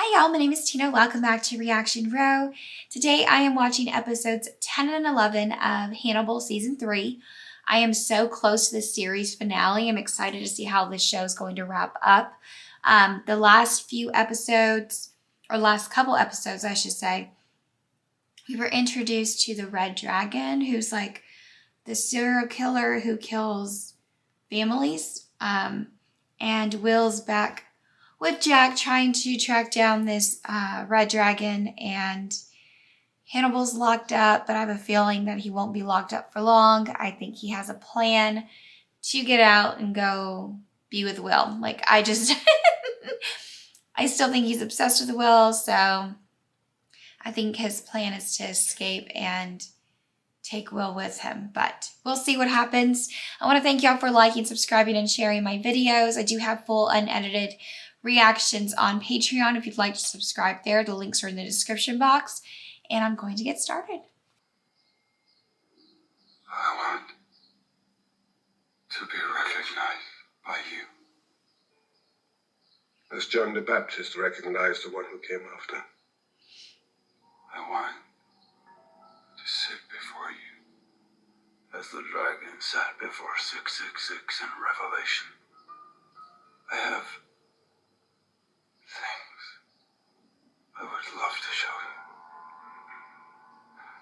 Hi y'all, my name is Tina. Welcome back to Reaction Row. Today I am watching episodes 10 and 11 of Hannibal Season 3. I am so close to the series finale. I'm excited to see how this show is going to wrap up. The last few episodes, or last couple episodes I should say, we were introduced to the Red Dragon, who's like the serial killer who kills families. And Will's back with Jack trying to track down this Red Dragon, and Hannibal's locked up, but I have a feeling that he won't be locked up for long. I think he has a plan to get out and go be with Will. Like, I still think he's obsessed with Will, so I think his plan is to escape and take Will with him, but we'll see what happens. I want to thank y'all for liking, subscribing, and sharing my videos. I do have full unedited reactions on Patreon if you'd like to subscribe there. The links are in the description box, and I'm going to get started. I want to be recognized by you. As John the Baptist recognized the one who came after. I want to sit before you as the dragon sat before 666 in Revelation. I have things I would love to show you.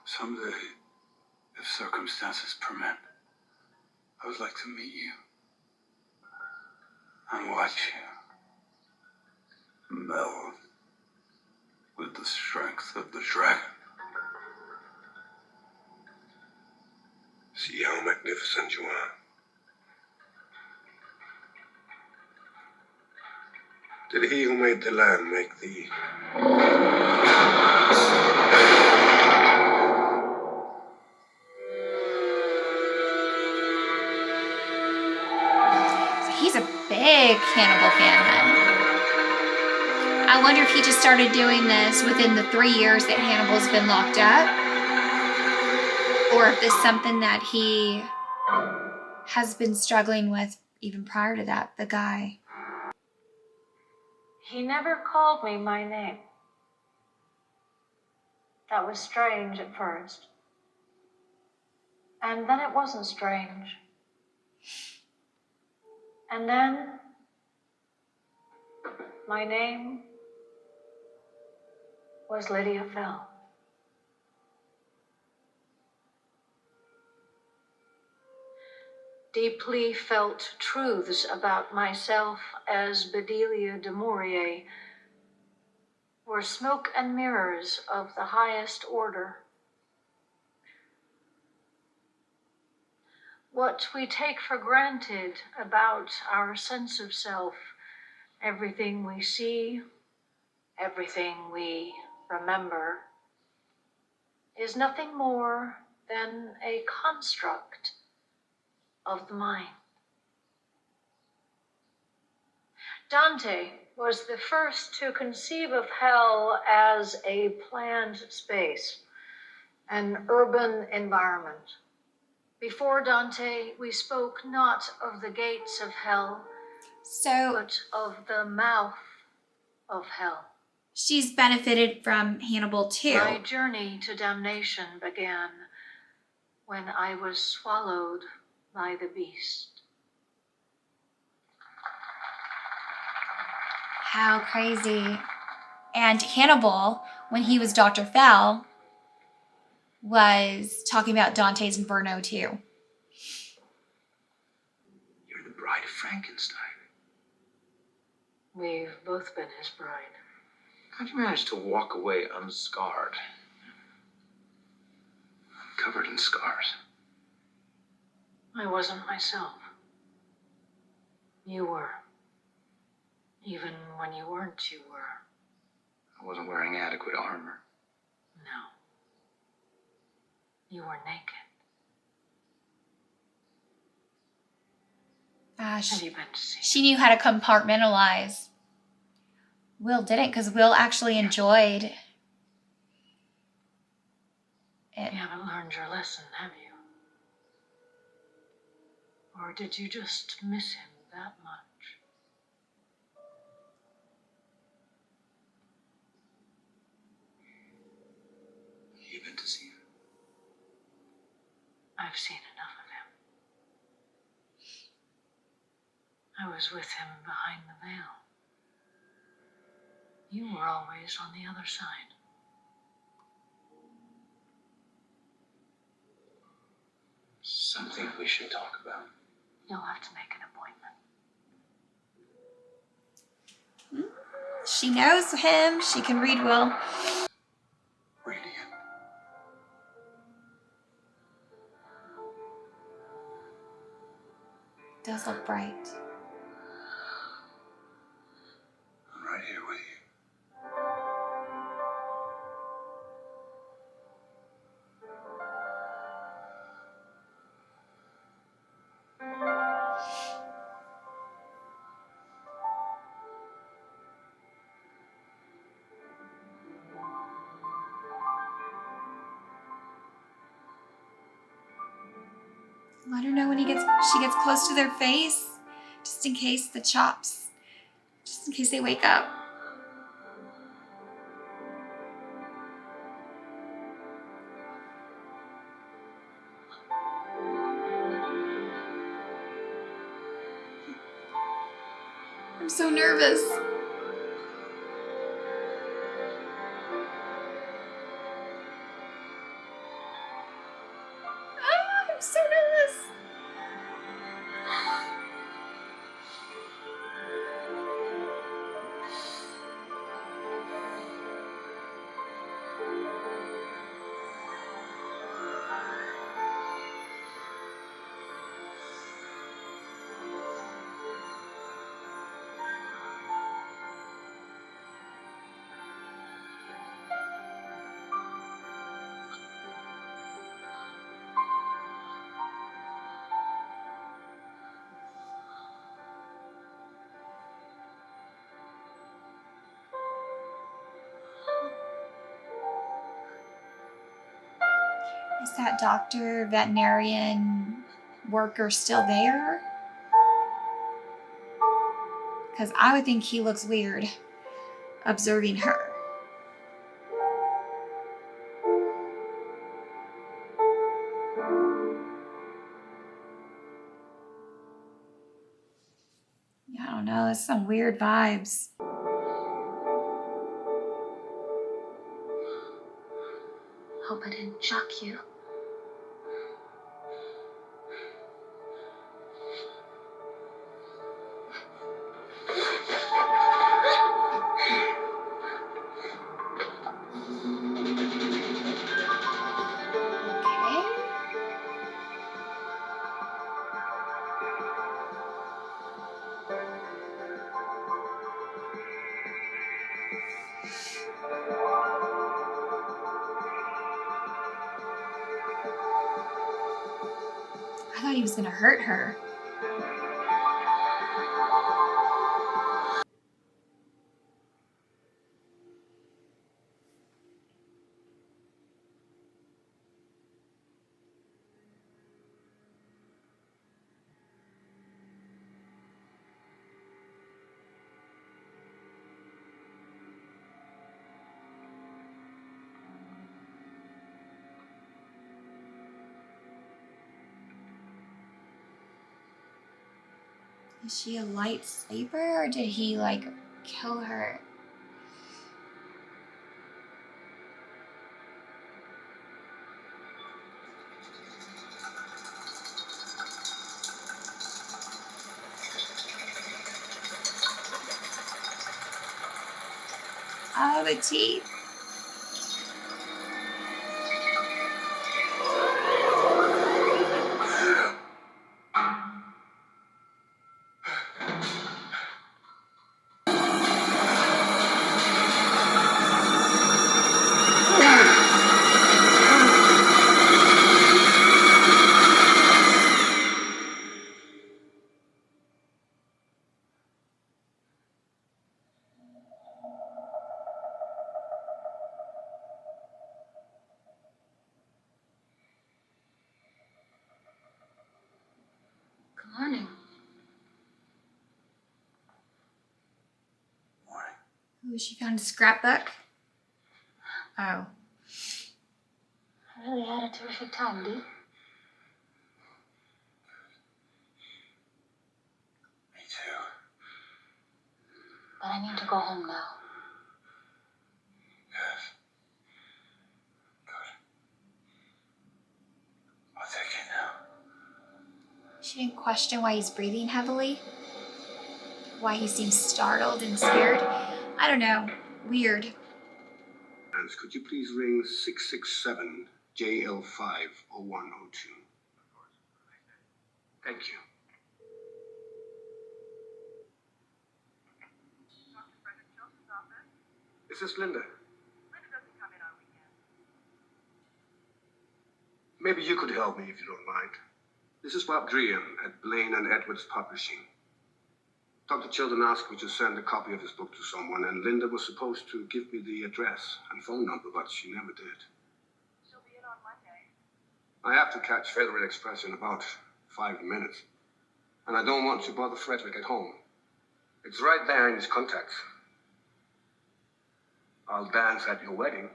Someday, if circumstances permit, I would like to meet you and watch you meld with the strength of the dragon. See how magnificent you are. Did he who made the land make thee? He's a big Hannibal fan then. I wonder if he just started doing this within the 3 years that Hannibal's been locked up, or if this is something that he has been struggling with even prior to that, the guy. He never called me my name. That was strange at first. And then it wasn't strange. And then my name was Lydia Fell. Deeply felt truths about myself as Bedelia de Maurier were smoke and mirrors of the highest order. What we take for granted about our sense of self, everything we see, everything we remember, is nothing more than a construct of the mind. Dante was the first to conceive of hell as a planned space, an urban environment. Before Dante, we spoke not of the gates of hell, but of the mouth of hell. She's benefited from Hannibal too. My journey to damnation began when I was swallowed by the beast. How crazy. And Hannibal, when he was Dr. Fell, was talking about Dante's Inferno too. You're the bride of Frankenstein. We've both been his bride. How'd you manage to walk away unscarred? I'm covered in scars. I wasn't myself. You were. Even when you weren't, you were. I wasn't wearing adequate armor. No. You were naked. Have you been to see? She knew how to compartmentalize. Will didn't, because Will actually enjoyed it. You haven't learned your lesson, have you? Or did you just miss him that much? I've seen enough of him. I was with him behind the veil. You were always on the other side. Something we should talk about. You'll have to make an appointment. She knows him. She can read well. Radiant. Does look bright. I'm right here with you. Let her know when she gets close to their face, just in case the chops, just in case they wake up. I'm so nervous. I'm so nervous. Is that doctor, veterinarian, worker still there? Because I would think he looks weird observing her. I don't know, it's some weird vibes. Hope I didn't shock you. Okay. I thought he was gonna hurt her. Is she a light sleeper or did he like kill her? Oh, the teeth. Good morning. Morning. Ooh, she found a scrapbook. Oh. I really had a terrific time, Dee. but I need to go home now. Yes. Good. I'll take it now. She didn't question why he's breathing heavily, why he seems startled and scared. I don't know. Weird. Could you please ring 667 JL50102? Thank you. Is this Linda? Linda doesn't come in on weekends. Maybe you could help me if you don't mind. This is Bob Drehan at Blaine and Edwards Publishing. Dr. Chilton asked me to send a copy of his book to someone, and Linda was supposed to give me the address and phone number, but she never did. She'll be in on Monday. I have to catch Federal Express in about 5 minutes, and I don't want to bother Frederick at home. It's right there in his contacts. I'll dance at your wedding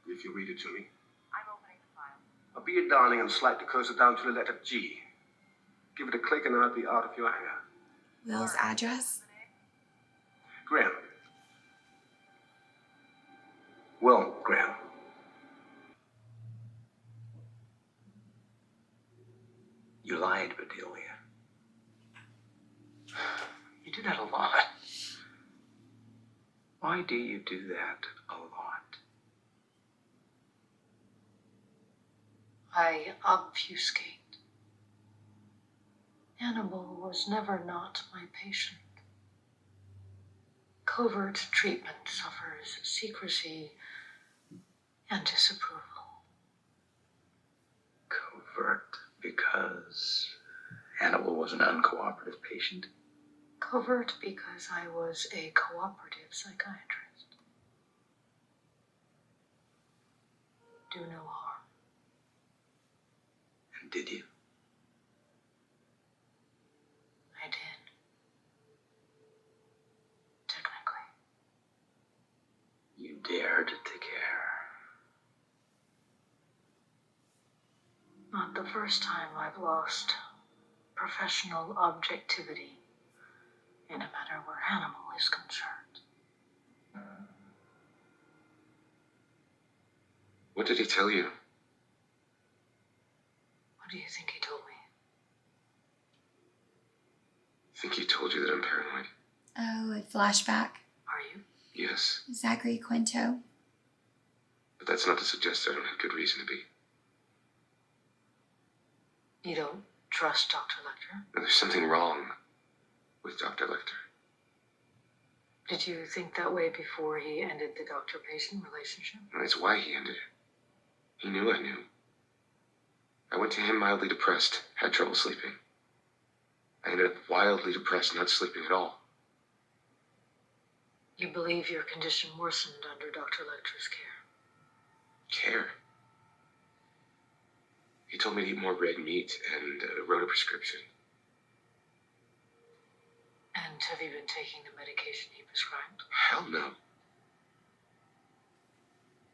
if you read it to me. I'm opening the file. I'll be a darling and slide the cursor down to the letter G. Give it a click and I'll be out of your hair. Will's address. Graham. Well, Graham. You lied, Bedelia. You do that a lot. Why do you do that a lot? I obfuscate. Hannibal was never not my patient. Covert treatment suffers secrecy and disapproval. Covert because Hannibal was an uncooperative patient? Covert because I was a cooperative psychiatrist. Do no harm. And did you? I did. Technically. You dared to care. Not the first time I've lost professional objectivity in a matter where Hannibal is concerned. What did he tell you? What do you think he told me? I think he told you that I'm paranoid. Oh, a flashback. Are you? Yes, Zachary Quinto. but that's not to suggest I don't have good reason to be. You don't trust Dr. Lecter? And there's something wrong with Dr. Lecter. Did you think that way before he ended the doctor-patient relationship? And that's why he ended it. He knew I knew. I went to him mildly depressed, had trouble sleeping. I ended up wildly depressed, not sleeping at all. You believe your condition worsened under Dr. Lecter's care? Care? He told me to eat more red meat and wrote a prescription. And have you been taking the medication he prescribed? Hell no.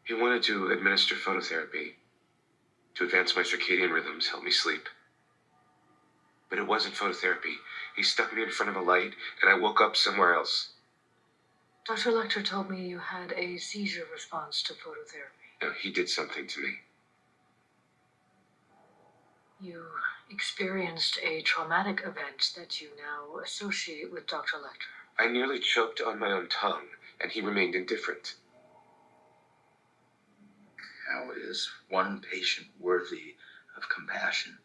He wanted to administer phototherapy to advance my circadian rhythms, help me sleep. But it wasn't phototherapy. He stuck me in front of a light, and I woke up somewhere else. Dr. Lecter told me you had a seizure response to phototherapy. No, he did something to me. You experienced a traumatic event that you now associate with Dr. Lecter. I nearly choked on my own tongue, and he remained indifferent. How is one patient worthy of compassion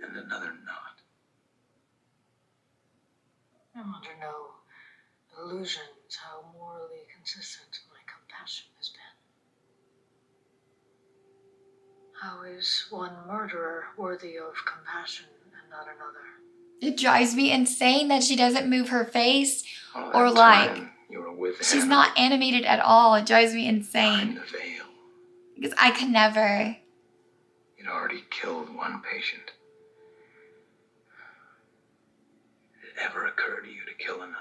and another not? I'm under no illusions how morally consistent my compassion has been. How is one murderer worthy of compassion and not another? It drives me insane that she doesn't move her face All or that like time you were with she's Hannibal not animated at all. It drives me behind insane the veil. because I could never. You'd already killed one patient. Did it ever occur to you to kill another?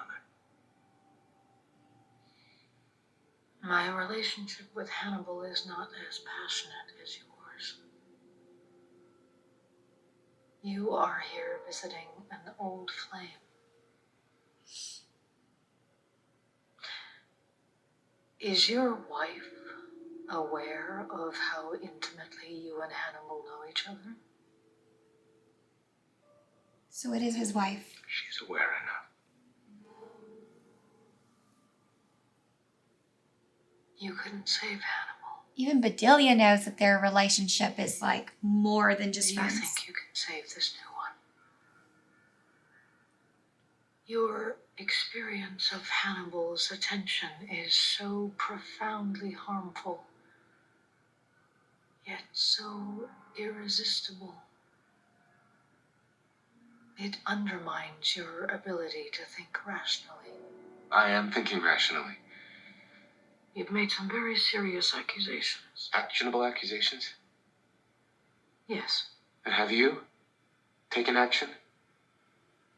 My relationship with Hannibal is not as passionate as yours. You are here visiting an old flame. Is your wife aware of how intimately you and Hannibal know each other? So it is his wife. She's aware enough. You couldn't save Hannibal. Even Bedelia knows that their relationship is like more than just Do you friends. think you can save this new one? Your experience of Hannibal's attention is so profoundly harmful, yet so irresistible. It undermines your ability to think rationally. I am thinking rationally. You've made some very serious accusations. Actionable accusations? Yes. And have you taken action?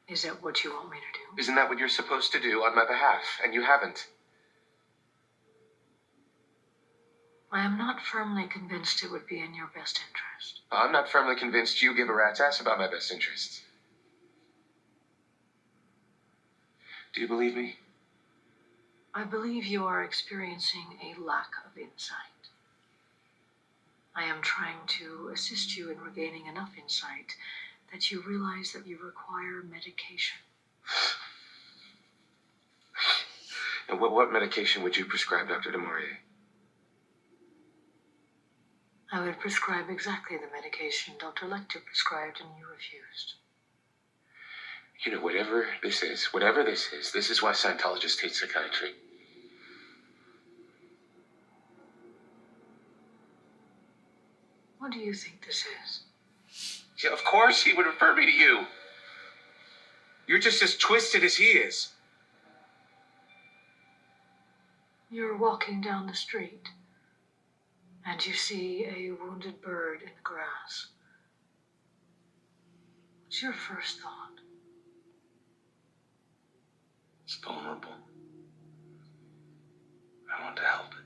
Is that what you want me to do? Isn't that what you're supposed to do on my behalf? And you haven't. I am not firmly convinced it would be in your best interest. I'm not firmly convinced you give a rat's ass about my best interests. Do you believe me? I believe you are experiencing a lack of insight. I am trying to assist you in regaining enough insight that you realize that you require medication. And what medication would you prescribe, Dr. DeMaurier? I would prescribe exactly the medication Dr. Lecter prescribed and you refused. You know, whatever this is, this is why Scientologists hate psychiatry. What do you think this is? Yeah, of course he would refer me to you. You're just as twisted as he is. You're walking down the street, and you see a wounded bird in the grass. What's your first thought? It's vulnerable. I want to help it.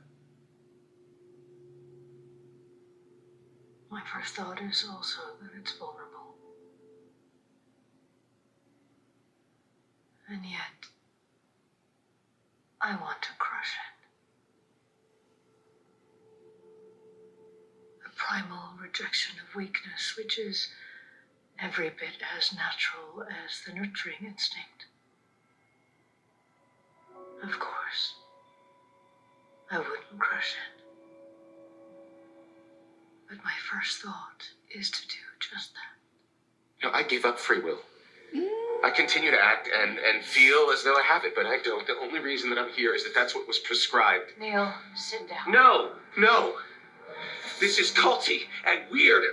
My first thought is also that it's vulnerable. And yet, I want to crush it. A primal rejection of weakness, which is every bit as natural as the nurturing instinct. Of course, I wouldn't crush it. But my first thought is to do just that. You know, I gave up free will. I continue to act and feel as though I have it, but I don't. The only reason that I'm here is that that's what was prescribed. Neil, sit down. No. This is culty and weird.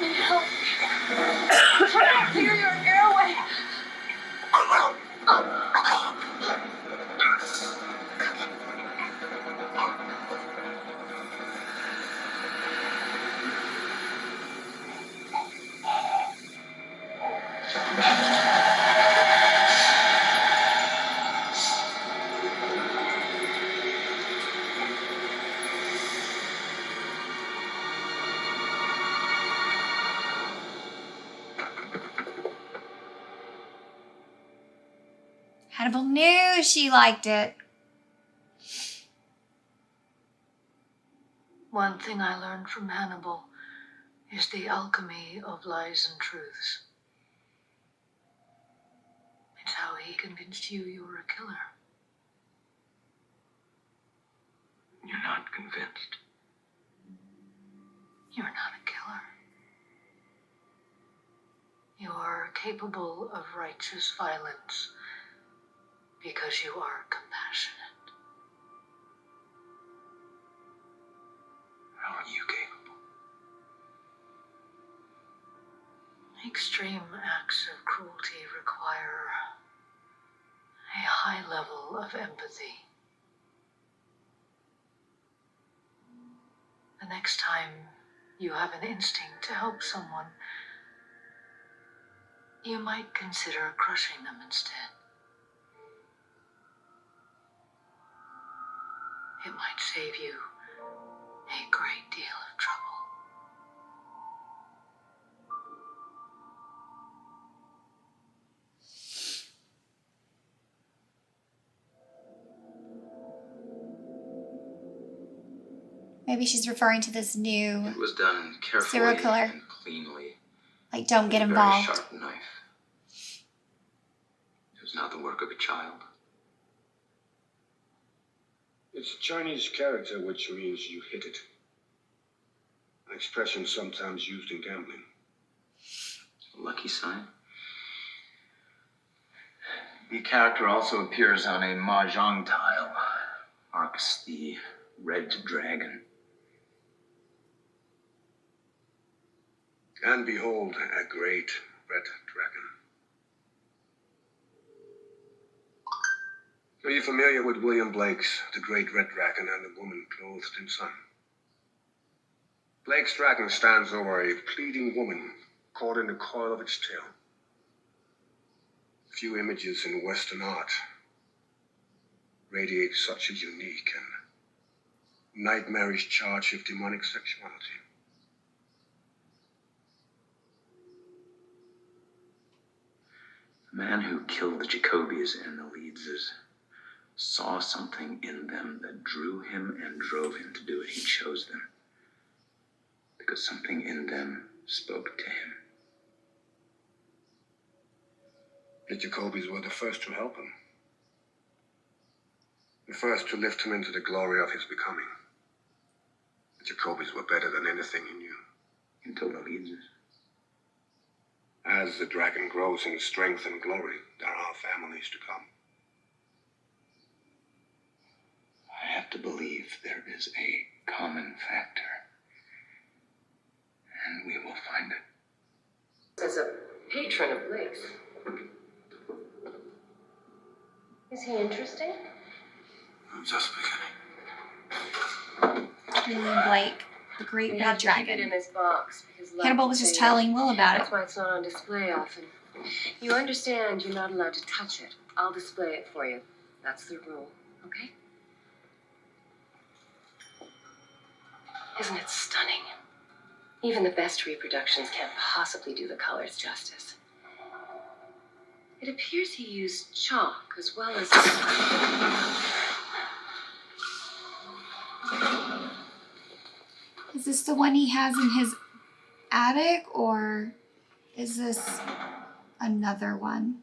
Neil, try to clear your airway. Hannibal knew she liked it. One thing I learned from Hannibal is the alchemy of lies and truths. It's how he convinced you were a killer. You're not convinced. You're not a killer. You are capable of righteous violence because you are compassionate. How are you capable? Extreme acts of cruelty require a high level of empathy. The next time you have an instinct to help someone, you might consider crushing them instead. It might save you a great deal of trouble. Maybe she's referring to this new, It was done carefully serial killer. and cleanly. Like, don't get With a involved. very sharp knife. It was not the work of a child. It's a Chinese character, which means you hit it. An expression sometimes used in gambling. A lucky sign. The character also appears on a mahjong tile. Marks the red dragon. And behold, a great red dragon. Are you familiar with William Blake's The Great Red Dragon and the Woman Clothed in Sun? Blake's dragon stands over a pleading woman caught in the coil of its tail. Few images in Western art radiate such a unique and nightmarish charge of demonic sexuality. The man who killed the Jacobies and the Leedses saw something in them that drew him and drove him to do it. He chose them because something in them spoke to him. The Jacobies were the first to help him. The first to lift him into the glory of his becoming. The Jacobies were better than anything he knew. Until the Leedses. As the dragon grows in strength and glory, there are families to come. I have to believe there is a common factor. And we will find it. As a patron of Blake's. Is he interesting? I'm just beginning. William Blake, the Great We Red have to keep it Dragon. in this box because Hannibal was just telling Will about That's it. why it's not on display often. You understand you're not allowed to touch it. I'll display it for you. That's the rule, okay? Isn't it stunning? Even the best reproductions can't possibly do the colors justice. It appears he used chalk as well as... Is this the one he has in his attic, or is this another one?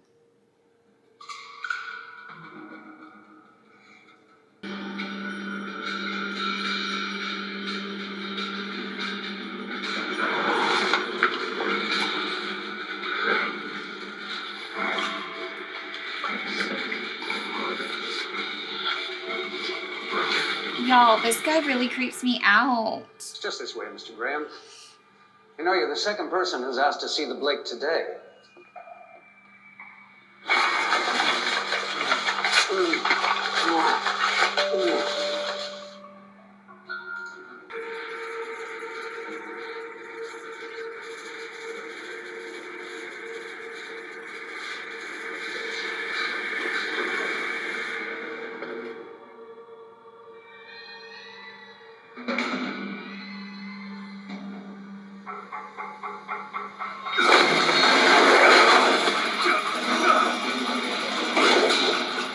Y'all, this guy really creeps me out. It's just this way, Mr. Graham. You know, you're the second person who's asked to see the Blake today.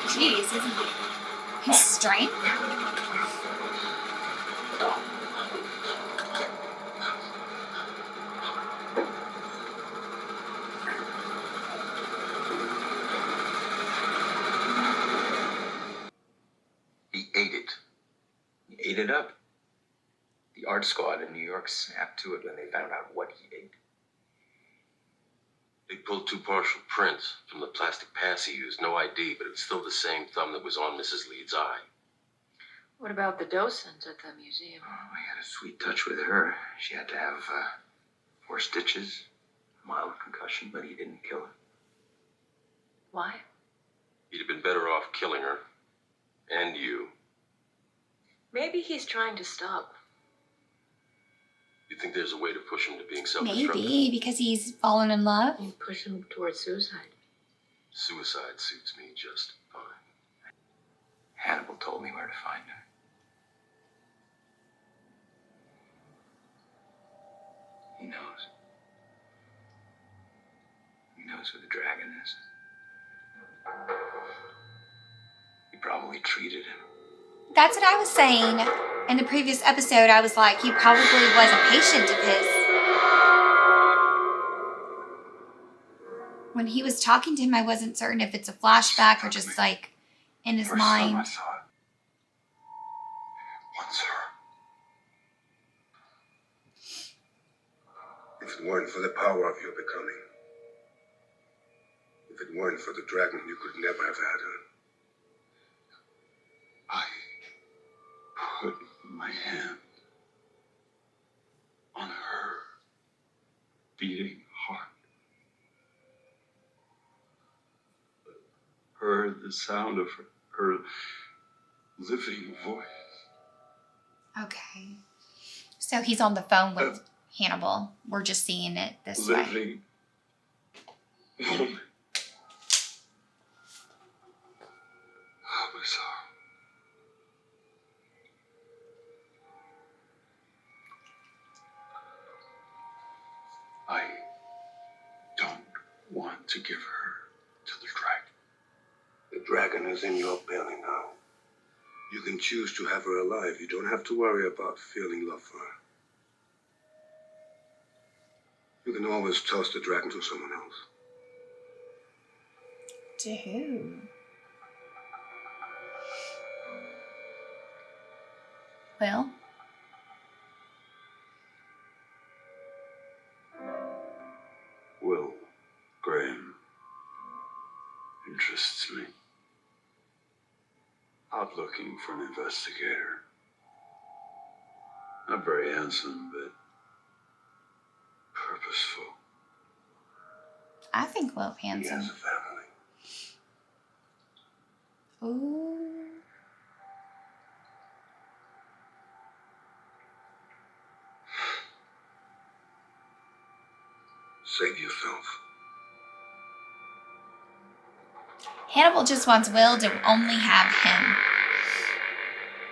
Jeez, his strength? He ate it. He ate it up. The art squad in New York snapped to it when they found out what he ate. They pulled two partial prints from the plastic pass he used. No ID, but it's still the same thumb that was on Mrs. Leeds' eye. What about the docent at the museum? Oh, I had a sweet touch with her. She had to have 4 stitches, mild concussion, but he didn't kill her. Why? He'd have been better off killing her. And you. Maybe he's trying to stop. You think there's a way to push him to being self-destructive? Maybe because he's fallen in love. You push him towards suicide. Suicide suits me just fine. Hannibal told me where to find her. He knows. He knows where the dragon is. He probably treated him. That's what I was saying. In the previous episode, I was like, he probably was a patient of his. When he was talking to him, I wasn't certain if it's a flashback or just like in his First time I mind. saw it. Once her. If it weren't for the power of your becoming, if it weren't for the dragon, you could never have had her. I put my hand on her beating heart. Heard the sound of her living voice. Okay. So he's on the phone with Hannibal. We're just seeing it this way. Living woman. How bizarre. I don't want to give her to the dragon. The dragon is in your belly now. You can choose to have her alive. You don't have to worry about feeling love for her. You can always toss the dragon to someone else. To who? Will? Will Graham interests me. Out looking for an investigator. Not very handsome, but purposeful. I think Will He has handsome. a family. Ooh. Save yourself. Hannibal just wants Will to only have him.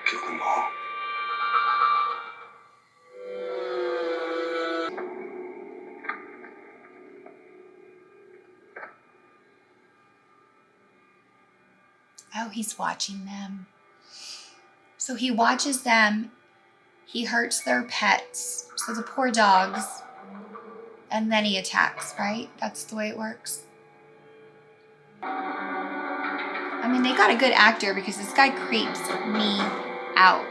Kill them all. Oh, he's watching them. So he watches them. He hurts their pets. So the poor dogs. And then he attacks, right? That's the way it works. I mean, they got a good actor because this guy creeps me out.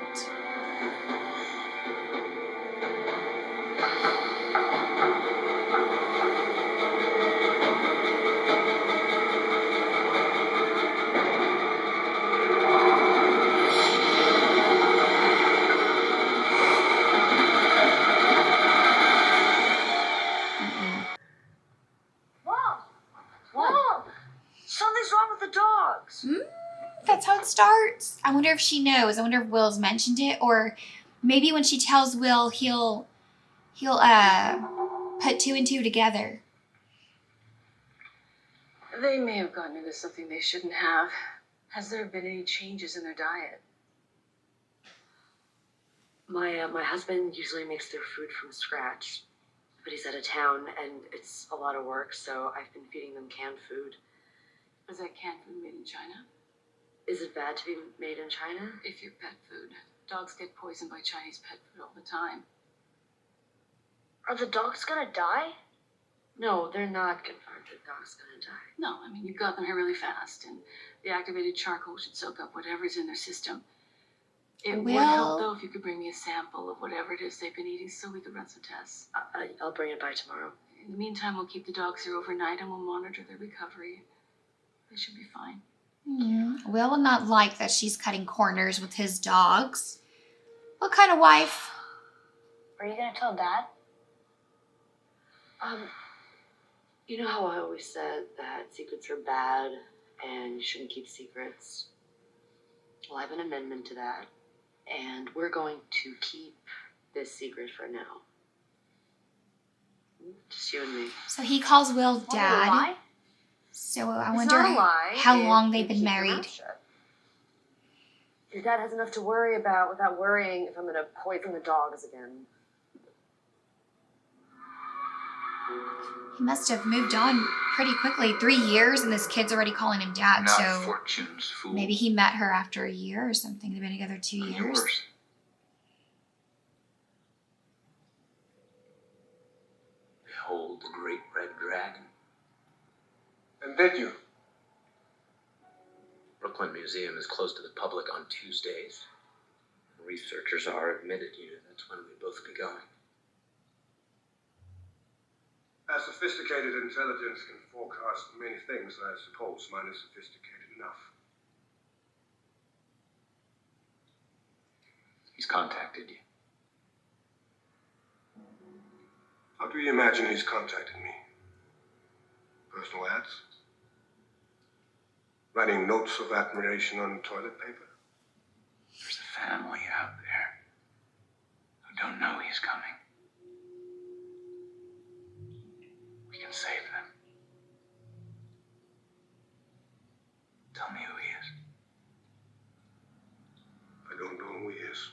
Mom! Mom! Something's wrong with the dogs. That's how it starts. I wonder if she knows. I wonder if Will's mentioned it, or maybe when she tells Will, he'll put two and two together. They may have gotten into something they shouldn't have. Has there been any changes in their diet? My husband usually makes their food from scratch, but he's out of town and it's a lot of work, so I've been feeding them canned food. Is that canned food made in China? Is it bad to be made in China? If you're pet food, dogs get poisoned by Chinese pet food all the time. Are the dogs gonna die? No, they're not confirmed the dog's gonna die. No, I mean, you got them here really fast, and the activated charcoal should soak up whatever's in their system. It would Will. help, though, if you could bring me a sample of whatever it is they've been eating so we could run some tests. I'll bring it by tomorrow. In the meantime, we'll keep the dogs here overnight and we'll monitor their recovery. They should be fine. Will will not like that she's cutting corners with his dogs. What kind of wife? Are you gonna tell Dad? You know how I always said that secrets are bad and you shouldn't keep secrets? Well, I have an amendment to that, and we're going to keep this secret for now. Just you and me. So he calls Will Want me to dad. lie? So I It's wonder not a lie how if long you they've been keep your married. mouth shut. Your dad has enough to worry about without worrying if I'm gonna poison the dogs again. He must have moved on pretty quickly. 3 years, and this kid's already calling him dad. Not So fortune's fool. maybe he met her after a year or something. They've been together 2 I'm years. yours. Behold the great red dragon. And did you? Brooklyn Museum is closed to the public on Tuesdays. Researchers are admitted here. That's when we'd both be going. As sophisticated intelligence can forecast many things, I suppose mine is sophisticated enough. He's contacted you. How do you imagine he's contacted me? Personal ads? Writing notes of admiration on toilet paper? There's a family out there who don't know he's coming. We can save them. Tell me who he is. I don't know who he is.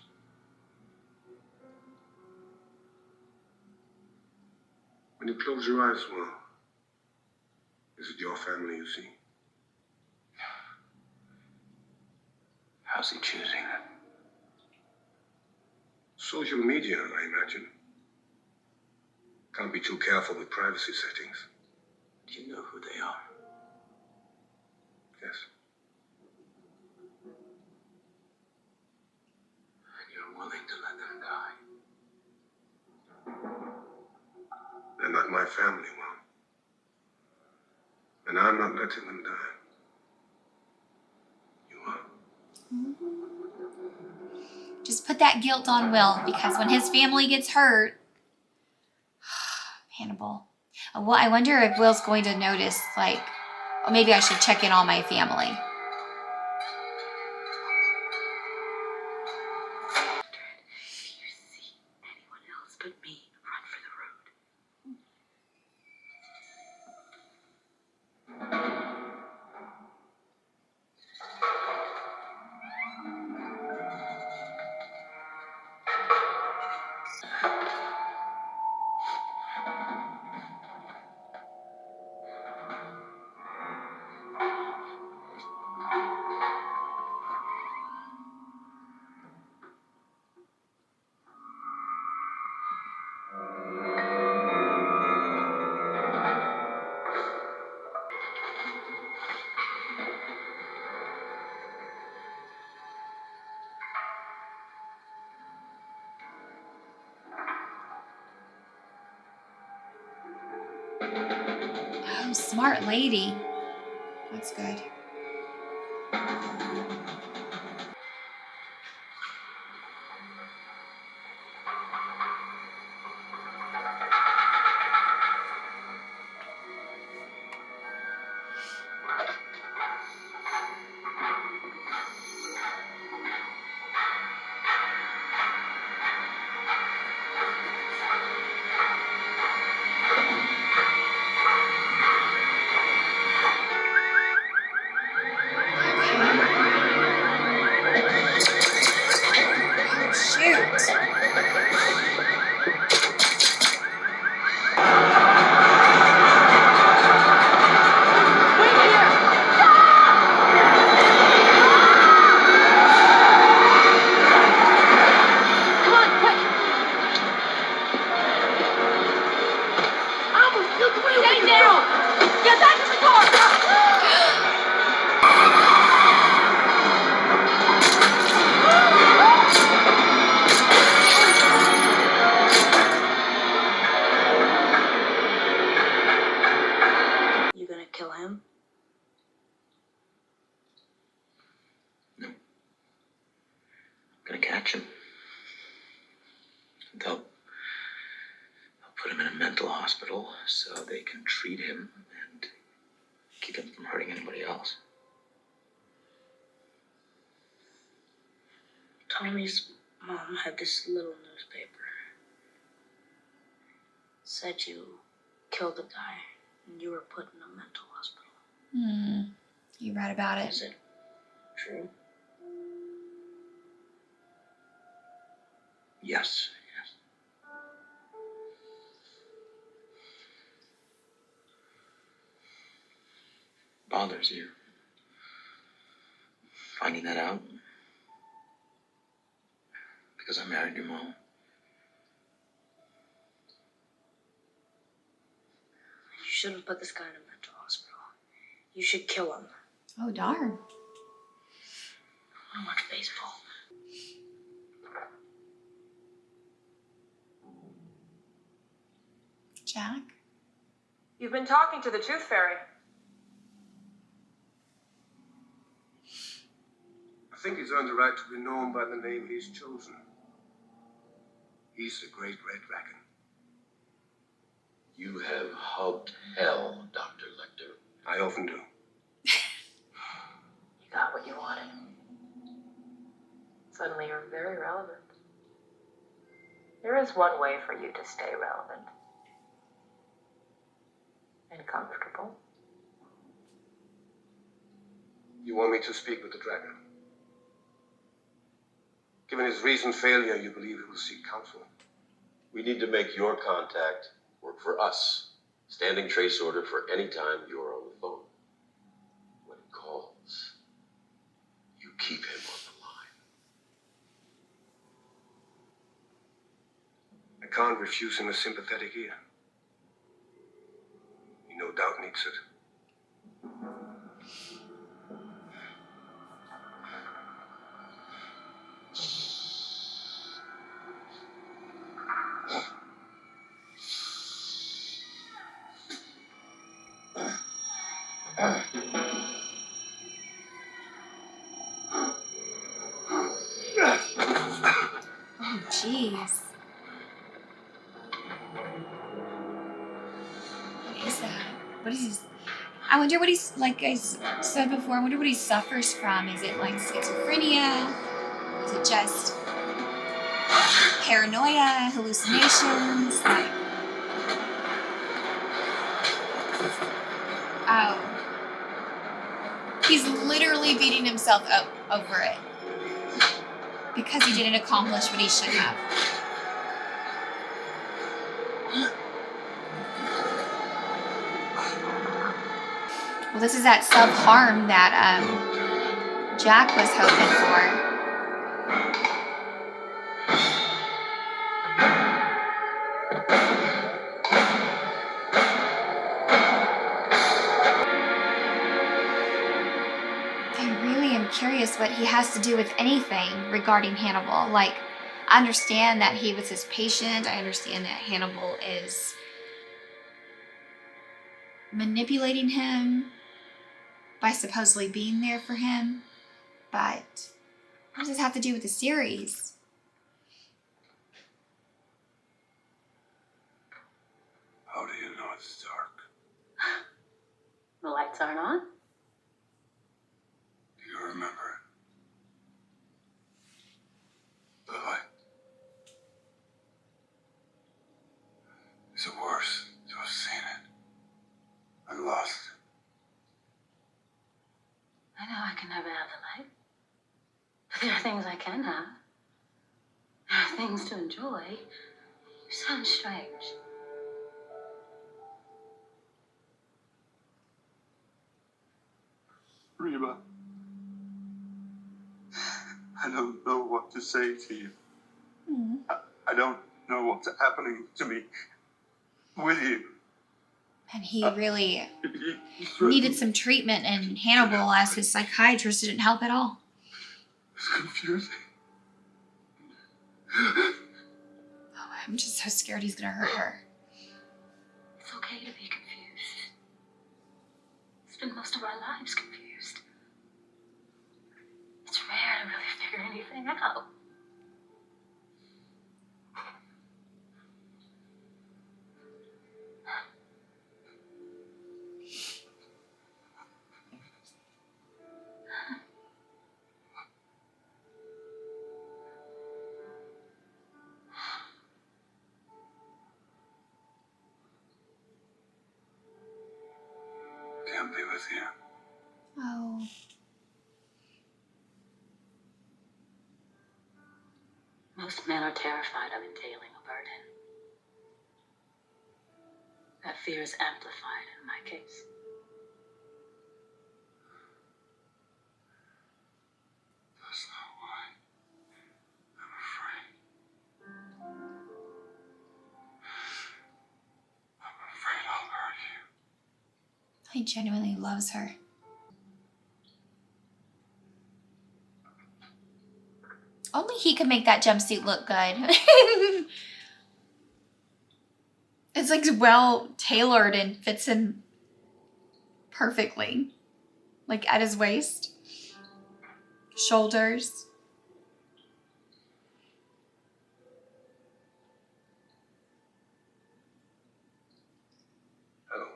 When you close your eyes, Will, is it your family you see? How's he choosing them? Social media, I imagine. Can't be too careful with privacy settings. Do you know who they are? Yes. And you're willing to let them die? They're not my family, Will. And I'm not letting them die. You are. Just put that guilt on Will, because when his family gets hurt, Hannibal. Well, I wonder if Will's going to notice, like, oh, maybe I should check in on my family. If you see anyone else but me, run for the road. Oh, smart lady. That's good. Shoot. Stay down! Get back to the car! You gonna kill him? No. I'm gonna catch him. They'll put him in a mental hospital so they can treat him and keep him from hurting anybody else. Tommy's mom had this little newspaper. Said you killed a guy, and you were put in a mental hospital. You read about it. Is it true? Yes. Bothers you finding that out? Because I married your mom. You shouldn't put this guy in a mental hospital. You should kill him. Oh, darn. I don't watch baseball. Jack? You've been talking to the Tooth Fairy. I think he's earned the right to be known by the name he's chosen. He's the Great Red Dragon. You have hugged hell, Dr. Lecter. I often do. You got what you wanted. Suddenly you're very relevant. There is one way for you to stay relevant. And comfortable. You want me to speak with the dragon? Given his recent failure, you believe he will seek counsel? We need to make your contact work for us. Standing trace order for any time you're on the phone. When he calls, you keep him on the line. I can't refuse him a sympathetic ear. He no doubt needs it. Oh, jeez. What is that? What is he? I wonder what he's, like I said before, I wonder what he suffers from. Is it like schizophrenia? Is it just paranoia, hallucinations? Like, oh. He's literally beating himself up over it. Because he didn't accomplish what he should have. Well, this is that self-harm that Jack was hoping for. I really am curious what he has to do with anything regarding Hannibal. Like, I understand that he was his patient. I understand that Hannibal is manipulating him by supposedly being there for him. But what does this have to do with the series? How do you know it's dark? The lights aren't on? Do you remember it? The light. Is it worse to have seen it and lost it? I know I can never have the light. But there are things I can have. There are things to enjoy. You sound strange. Reba, I don't know what to say to you. I don't know what's happening to me with you. And he really needed some treatment, and Hannibal, as his psychiatrist, didn't help at all. It's confusing. Oh, I'm just so scared he's gonna hurt her. It's okay to be confused. Spend most of our lives confused. It's rare to really figure anything out. can't be with you. Oh. Most men are terrified of entailing a burden. That fear is amplified in my case. That's not why I'm afraid. I'm afraid I'll hurt you. He genuinely loves her. Only he could make that jumpsuit look good. It's like well tailored and fits him perfectly. Like at his waist, shoulders. Hello.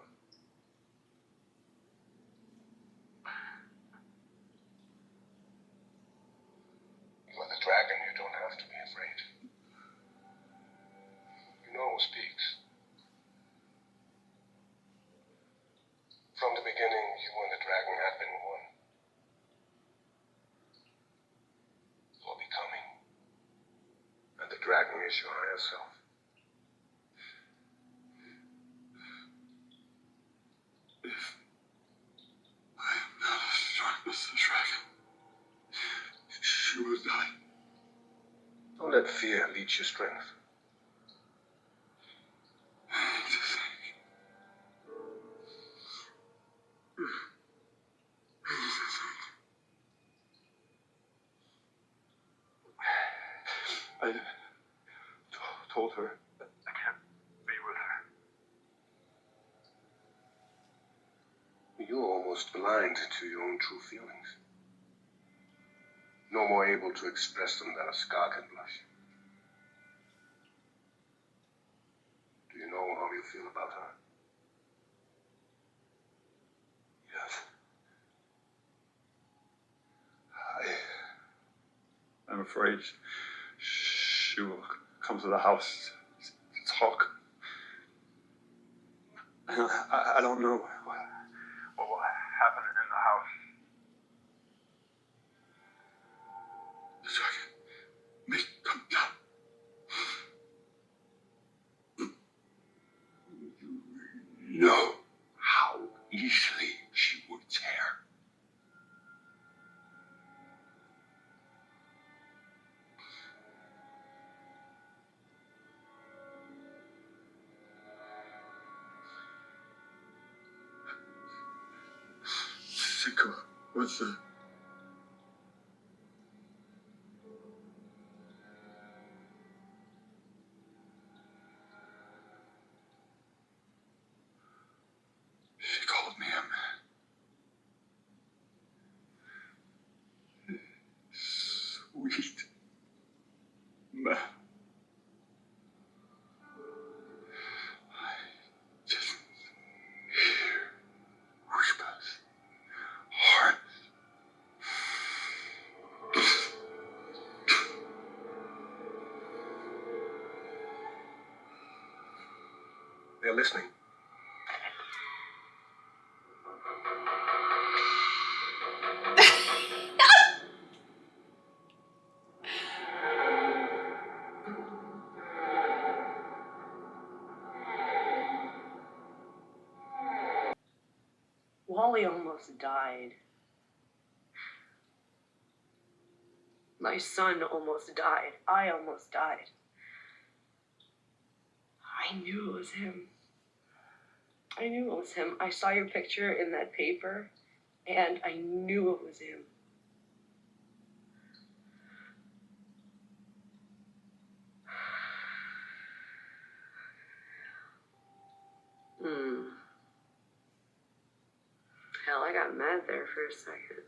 You are the dragon. You don't have to be afraid. You know who speaks. From the beginning, you and the dragon have been one. You're becoming. And the dragon is your higher self. If I am not as strong as the dragon, she will die. Don't let fear lead your strength. I need to think. I need to think. I told her that I can't be with her. You're almost blind to your own true feelings. No more able to express them than a scar can blush. Do you know how you feel about her? Yes. I'm afraid she will come to the house to talk. I don't know what will happen in the house. The dragon may come down. You know how easily she would tear. Sickle was the... She called me a man. Sweet man. I just hear whispers, hearts. They're listening. Wally almost died. My son almost died. I almost died. I knew it was him. I knew it was him. I saw your picture in that paper, and I knew it was him. Hell, I got mad there for a second.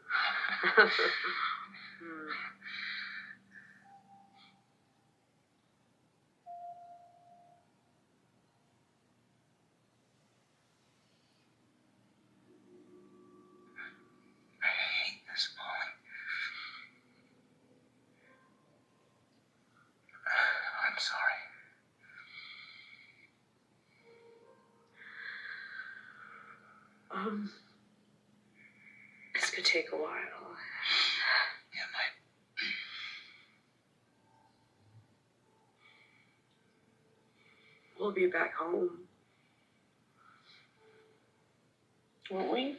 I hate this, Molly. I'm sorry. could take a while. Yeah, might. We'll be back home. Won't we?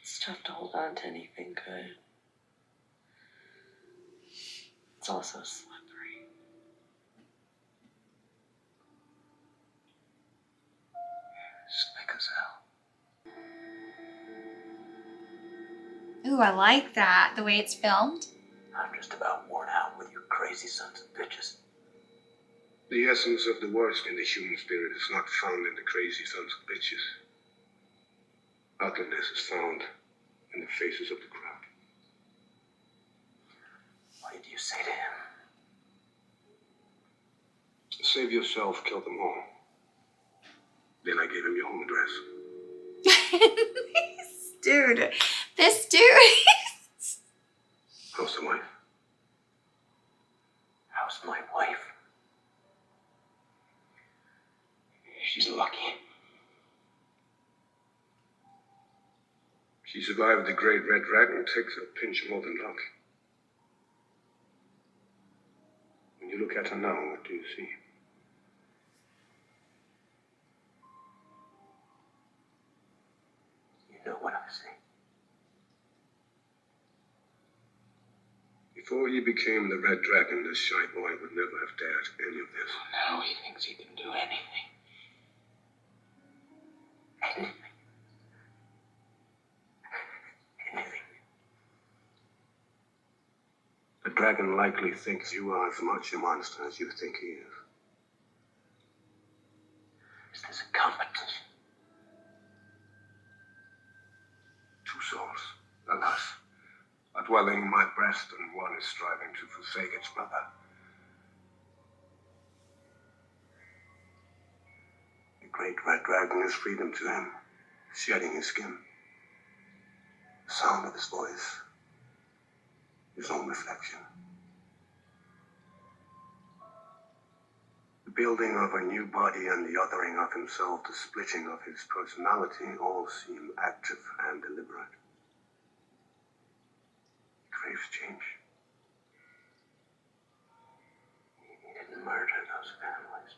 It's tough to hold on to anything good. It's also slippery. Slick as hell. Ooh, I like that, the way it's filmed. I'm just about worn out with your crazy sons of bitches. The essence of the worst in the human spirit is not found in the crazy sons of bitches. Ugliness is found in the faces of the crowd. What did you say to him? Save yourself, kill them all. Then I gave him your home address. This dude. How's the wife? How's my wife? She's lucky. She survived the great red dragon. Takes a pinch more than luck. When you look at her now, what do you see? You know what I see. Before he became the red dragon, this shy boy would never have dared any of this. Now he thinks he can do anything. Anything. Anything. The dragon likely thinks you are as much a monster as you think he is. Is this a competition? Two souls, alas, are dwelling in my breast, and one is striving to forsake its brother. The great red dragon is freedom to him, shedding his skin. The sound of his voice, his own reflection. The building of a new body and the othering of himself, the splitting of his personality, all seem active and deliberate. He craves change. He didn't murder those families.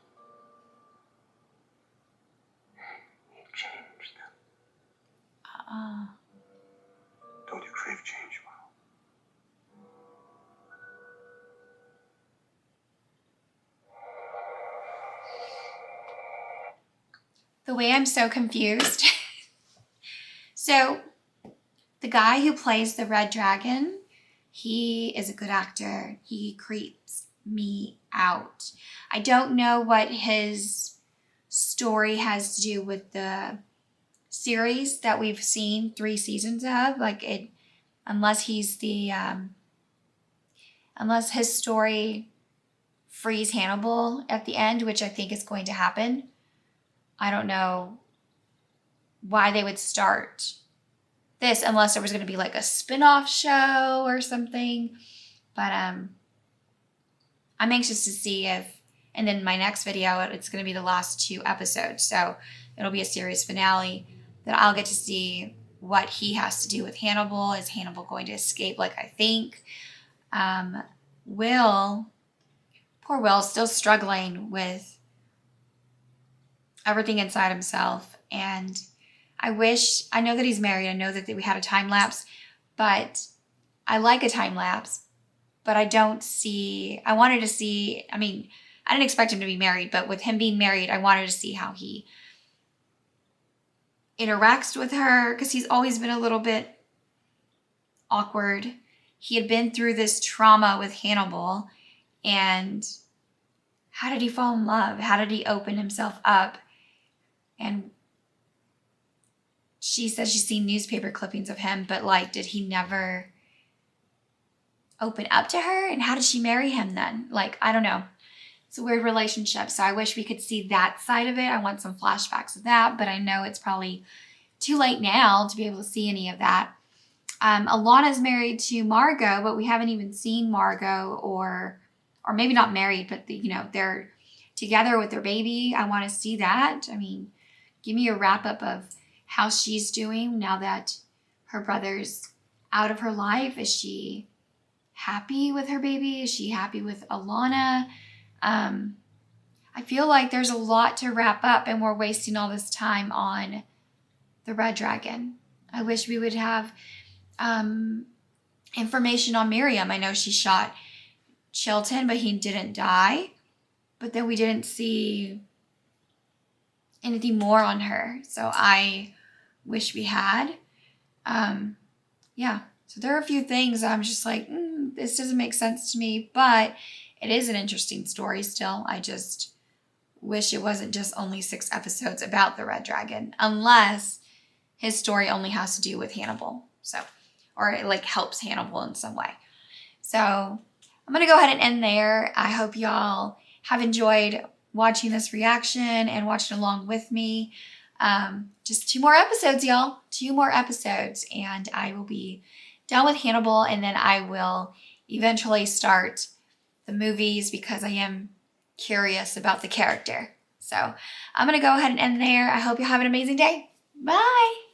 He changed them. Don't you crave change, Will? The way I'm so confused. So, the guy who plays the red dragon, he is a good actor. He creeps me out. I don't know what his story has to do with the series that we've seen 3 seasons of. Like it, unless he's the, unless his story frees Hannibal at the end, which I think is going to happen. I don't know why they would start this unless there was going to be like a spin-off show or something. But I'm anxious to see if, and then my next video, it's going to be the last 2 episodes. So it'll be a series finale that I'll get to see what he has to do with Hannibal. Is Hannibal going to escape like I think? Poor Will, still struggling with everything inside himself. And I know that he's married. I know that we had a time lapse, but I like a time lapse, but I wanted to see, I mean, I didn't expect him to be married, but with him being married, I wanted to see how he interacts with her, because he's always been a little bit awkward. He had been through this trauma with Hannibal, and how did he fall in love? How did he open himself up? And she says she's seen newspaper clippings of him, but like, did he never open up to her? And how did she marry him then? Like, I don't know. It's a weird relationship. So I wish we could see that side of it. I want some flashbacks of that, but I know it's probably too late now to be able to see any of that. Alana's married to Margot, but we haven't even seen Margot or or maybe not married, but they're together with their baby. I want to see that. I mean, give me a wrap up of how she's doing now that her brother's out of her life. Is she happy with her baby? Is she happy with Alana? I feel like there's a lot to wrap up and we're wasting all this time on the Red Dragon. I wish we would have information on Miriam. I know she shot Chilton, but he didn't die. But then we didn't see anything more on her. So I wish we had. So there are a few things I'm just like, this doesn't make sense to me. But it is an interesting story still. I just wish it wasn't just only 6 episodes about the Red Dragon. Unless his story only has to do with Hannibal. Or it like helps Hannibal in some way. So I'm going to go ahead and end there. I hope y'all have enjoyed watching this reaction and watching along with me. Just 2 more episodes, y'all. 2 more episodes. And I will be done with Hannibal. And then I will eventually start the movies because I am curious about the character. So I'm going to go ahead and end there. I hope you have an amazing day. Bye.